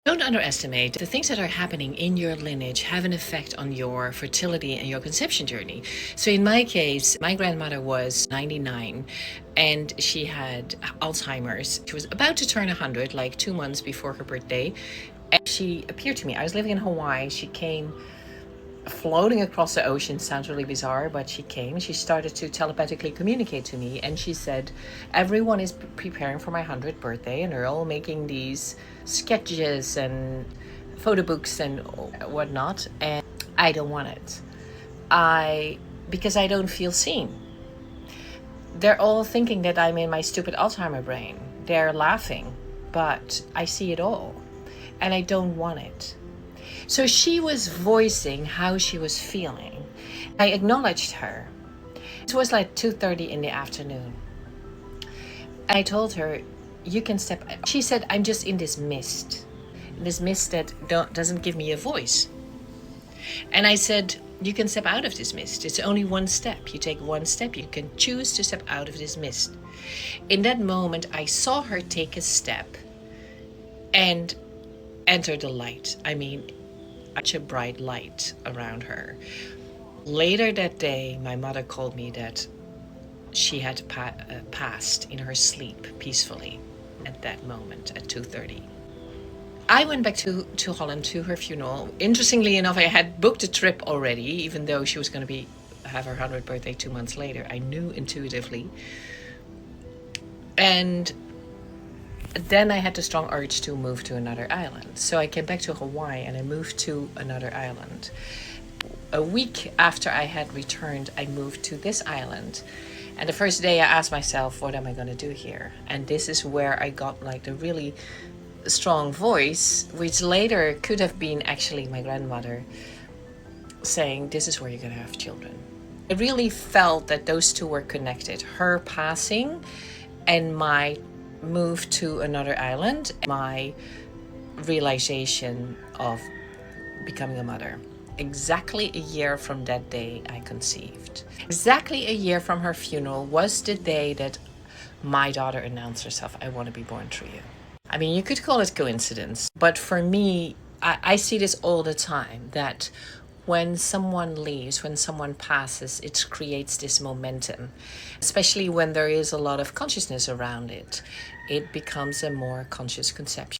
Don't underestimate the things that are happening in your lineage have an effect on your fertility and your conception journey. So in my case, my grandmother was 99 and she had Alzheimer's. She was about to turn 100, like 2 months before her birthday. And she appeared to me. I was living in Hawaii. She came floating across the ocean. Sounds really bizarre, but she came. She started to telepathically communicate to me, and she said, everyone is preparing for my 100th birthday and they're all making these sketches and photo books and whatnot, and I don't want it. Because I don't feel seen. They're all thinking that I'm in my stupid Alzheimer brain. They're laughing, but I see it all and I don't want it. So she was voicing how she was feeling. I acknowledged her. It was like 2:30 in the afternoon. I told her, you can step. She said, I'm just in this mist that doesn't give me a voice. And I said, you can step out of this mist. It's only one step. You take one step. You can choose to step out of this mist. In that moment, I saw her take a step and enter the light. I mean, such a bright light around her. Later that day, my mother called me that she had passed in her sleep peacefully at that moment at 2:30. I went back to Holland to her funeral. Interestingly enough, I had booked a trip already, even though she was going to have her 100th birthday 2 months later. I knew intuitively. And then I had the strong urge to move to another island. So I came back to Hawaii and I moved to another island. A week after I had returned, I moved to this island. And the first day I asked myself, what am I going to do here? And this is where I got like the really strong voice, which later could have been actually my grandmother saying, this is where you're going to have children. I really felt that those two were connected. Her passing and my move to another island, my realization of becoming a mother. Exactly a year from that day, I conceived. Exactly a year from her funeral was the day that my daughter announced herself, I want to be born through you. I mean, you could call it coincidence, but for me, I see this all the time, that when someone leaves, when someone passes, it creates this momentum, especially when there is a lot of consciousness around it. It becomes a more conscious conception.